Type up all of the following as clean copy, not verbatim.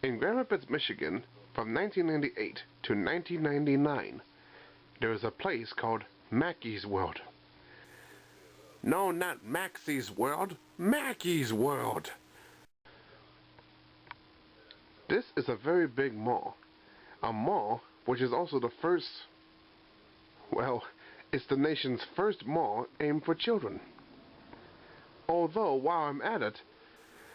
In Grand Rapids, Michigan, from 1998 to 1999, there was a place called Mackie's World. No, not Maxie's World, Mackie's World. This is a very big mall. A mall which is also the first, well, it's the nation's first mall aimed for children. Although, while I'm at it,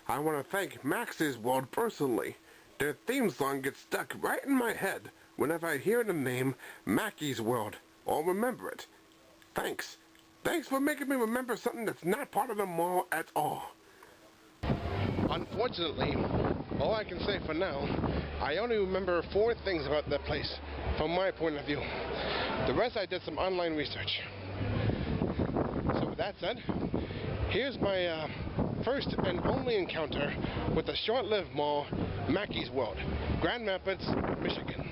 I want to thank Maxie's World personally. Their theme song gets stuck right in my head whenever I hear the name Mackie's World, or remember it. Thanks. Thanks for making me remember something that's not part of the mall at all. Unfortunately, all I can say for now, I only remember 4 things about that place from my point of view. The rest I did some online research. So with that said, here's my first and only encounter with the short-lived mall, Mackie's World, Grand Rapids, Michigan.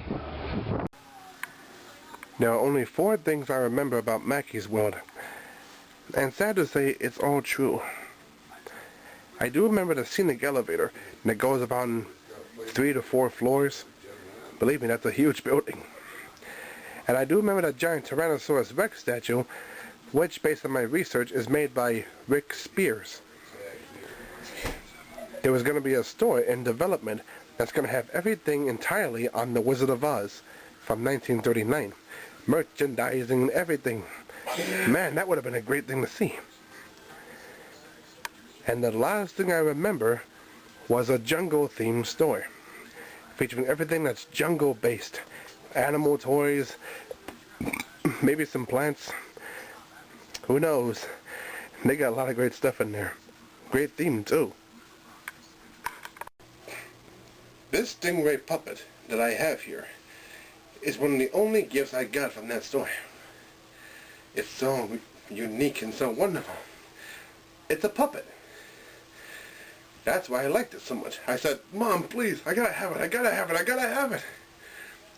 There are only 4 things I remember about Mackie's World, and sad to say, it's all true. I do remember the scenic elevator that goes about 3 to 4 floors. Believe me, that's a huge building. And I do remember that giant Tyrannosaurus Rex statue, which, based on my research, is made by Rick Spears. There was going to be a store in development that's going to have everything entirely on The Wizard of Oz from 1939. Merchandising and everything. Man, that would have been a great thing to see. And the last thing I remember was a jungle-themed store, featuring everything that's jungle-based. Animal toys, maybe some plants. Who knows? They got a lot of great stuff in there. Great theme, too. This stingray puppet that I have here is one of the only gifts I got from that store. It's so unique and so wonderful. It's a puppet. That's why I liked it so much. I said, Mom, please, I gotta have it, I gotta have it, I gotta have it.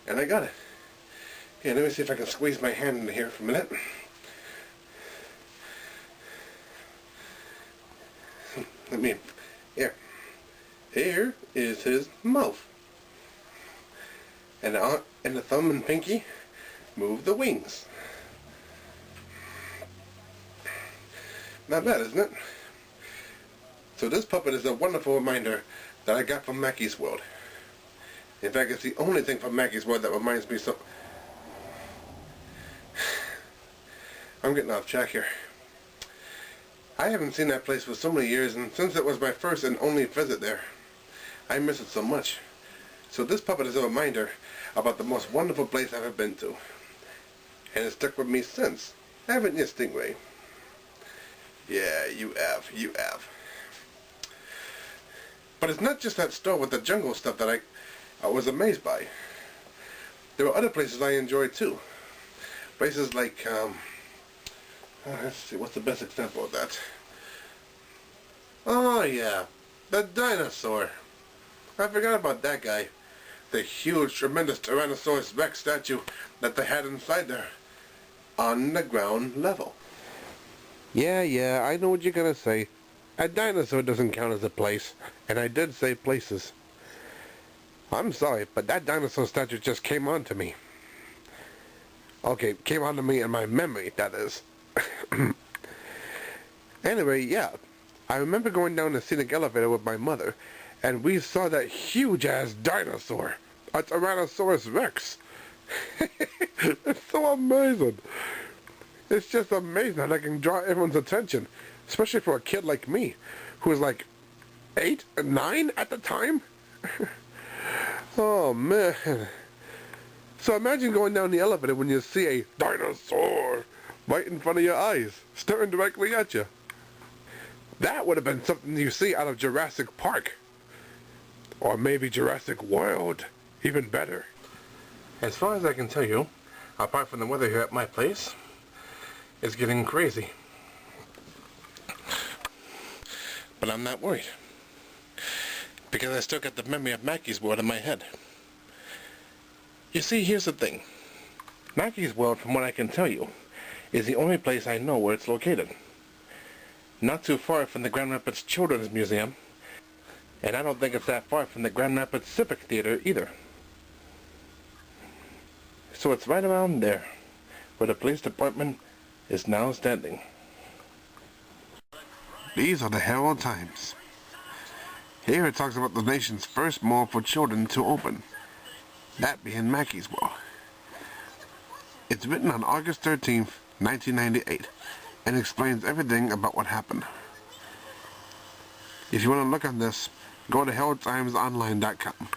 And I got it. Here, let me see if I can squeeze my hand into here for a minute. Here is his mouth. And the thumb and pinky move the wings. Not bad, isn't it? So this puppet is a wonderful reminder that I got from Mackie's World. In fact, it's the only thing from Mackie's World that reminds me so... I'm getting off track here. I haven't seen that place for so many years, and since it was my first and only visit there, I miss it so much. So this puppet is a reminder about the most wonderful place I've ever been to. And it's stuck with me since. Haven't you, Stingray? Yeah, you have. You have. But it's not just that store with the jungle stuff that I was amazed by. There were other places I enjoyed too. Places like, let's see, what's the best example of that? Oh yeah, the dinosaur. I forgot about that guy. The huge, tremendous Tyrannosaurus Rex statue that they had inside there. On the ground level. Yeah, I know what you're gonna say. A dinosaur doesn't count as a place, and I did say places. I'm sorry, but that dinosaur statue just came on to me. Okay, came on to me in my memory, that is. Anyway, yeah, I remember going down the scenic elevator with my mother, and we saw that huge-ass dinosaur, a Tyrannosaurus Rex. It's so amazing. It's just amazing how that can draw everyone's attention, especially for a kid like me, who was like 8 and 9 at the time. Oh man. So imagine going down the elevator when you see a dinosaur right in front of your eyes, staring directly at you. That would have been something you see out of Jurassic Park. Or maybe Jurassic World. Even better. As far as I can tell you, apart from the weather here at my place, it's getting crazy. But I'm not worried, because I still got the memory of Mackie's World in my head. You see, here's the thing. Mackie's World, from what I can tell you, is the only place I know where it's located. Not too far from the Grand Rapids Children's Museum, And I don't think it's that far from the Grand Rapids Civic Theater either. So it's right around there, where the police department is now standing. These are the Herald Times. Here it talks about the nation's first mall for children to open, that being Mackie's World. It's written on August 13th, 1998, and explains everything about what happened. If you want to look on this, go to heraldtimesonline.com.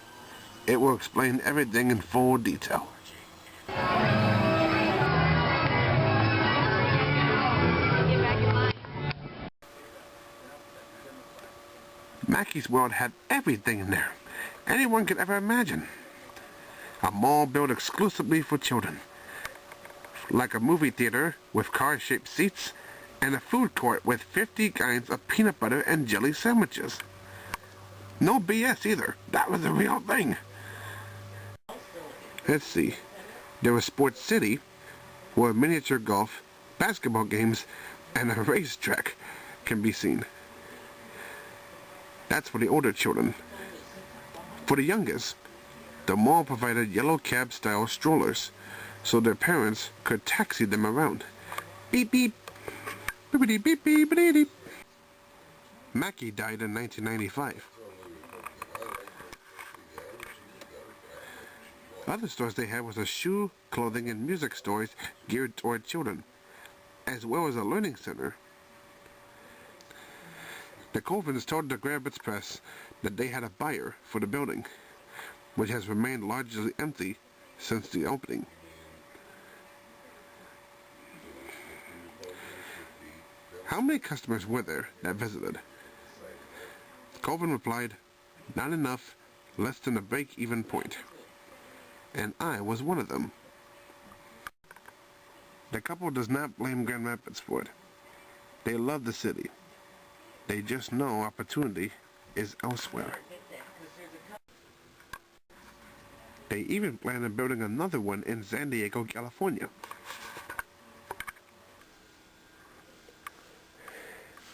It will explain everything in full detail. Mackie's World had everything in there anyone could ever imagine. A mall built exclusively for children, like a movie theater with car-shaped seats and a food court with 50 kinds of peanut butter and jelly sandwiches. No BS either. That was the real thing. Let's see. There was Sports City, where miniature golf, basketball games, and a racetrack can be seen. That's for the older children. For the youngest, the mall provided yellow cab-style strollers, so their parents could taxi them around. Beep beep, beep beep beep beep beep. Mackie died in 1995. Other stores they had was a shoe, clothing, and music stores geared toward children, as well as a learning center. The Colvins told the Grand Rapids Press that they had a buyer for the building, which has remained largely empty since the opening. How many customers were there that visited? Colvin replied, "Not enough, less than a break-even point." And I was one of them. The couple does not blame Grand Rapids for it. They love the city. They just know opportunity is elsewhere. They even plan on building another one in San Diego, California.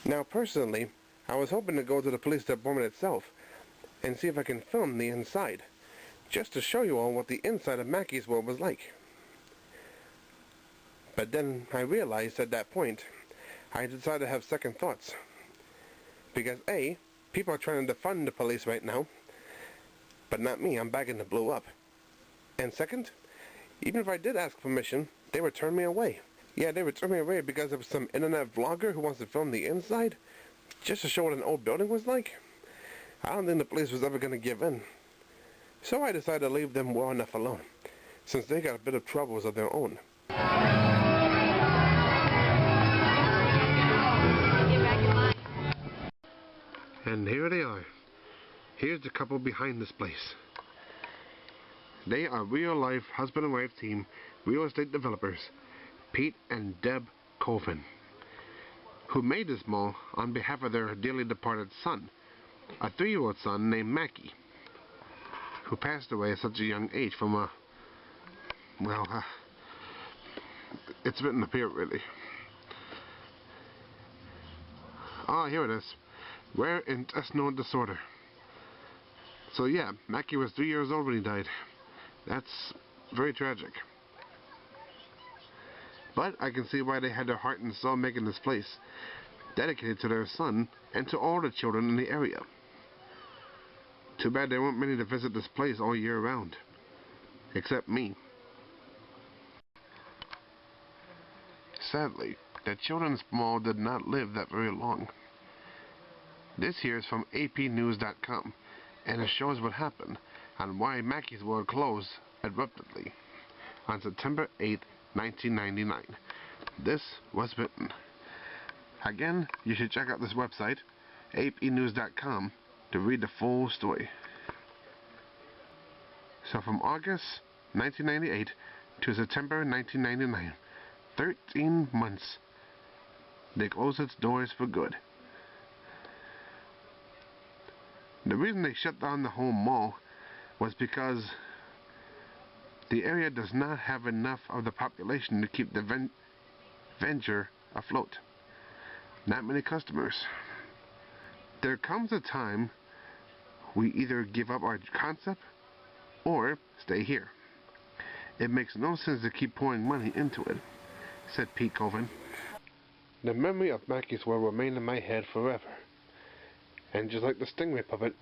Now, personally, I was hoping to go to the police department itself and see if I can film the inside, just to show you all what the inside of Mackie's World was like. But then I realized at that point, I decided to have second thoughts. Because A, people are trying to defund the police right now, but not me, I'm begging to blow up. And second, even if I did ask permission, they would turn me away. Yeah, they would turn me away because of some internet vlogger who wants to film the inside, just to show what an old building was like. I don't think the police was ever going to give in. So I decided to leave them well enough alone, since they got a bit of troubles of their own. And here they are. Here's the couple behind this place. They are real-life husband and wife team real estate developers, Pete and Deb Colvin, who made this mall on behalf of their dearly departed son, a 3-year-old son named Mackie, who passed away at such a young age from a, it's written up here really. Ah, here it is. Rare intestinal disorder. So yeah, Mackie was 3 years old when he died. That's very tragic. But I can see why they had their heart and soul making this place, dedicated to their son and to all the children in the area. Too bad there weren't many to visit this place all year round, except me. Sadly, the children's mall did not live that very long. This here is from apnews.com, and it shows what happened and why Mackie's World closed abruptly on September 8, 1999. This was written. Again, you should check out this website, apnews.com, to read the full story. So from August 1998 to September 1999, 13 months, they closed its doors for good. The reason they shut down the whole mall was because the area does not have enough of the population to keep the venture afloat. Not many customers. There comes a time We either give up our concept or stay here. It makes no sense to keep pouring money into it, said Pete Colvin. The memory of Mackie's will remain in my head forever. And just like the Stingray puppet,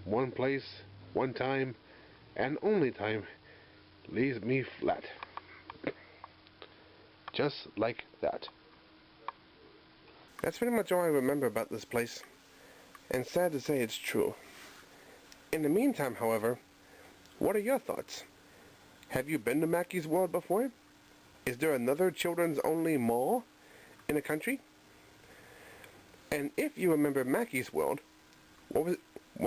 one place, one time, and only time leaves me flat. Just like that. That's pretty much all I remember about this place, and sad to say it's true. In the meantime, however, what are your thoughts? Have you been to Mackie's World before? Is there another children's-only mall in the country? And if you remember Mackie's World, what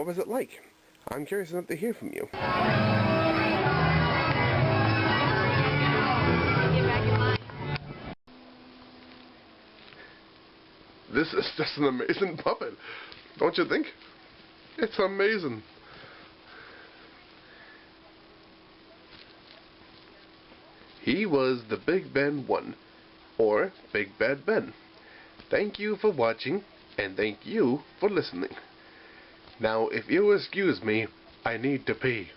was it like? I'm curious enough to hear from you. This is just an amazing puppet, don't you think? It's amazing. He was the Big Ben 1, or Big Bad Ben. Thank you for watching, and thank you for listening. Now, if you'll excuse me, I need to pee.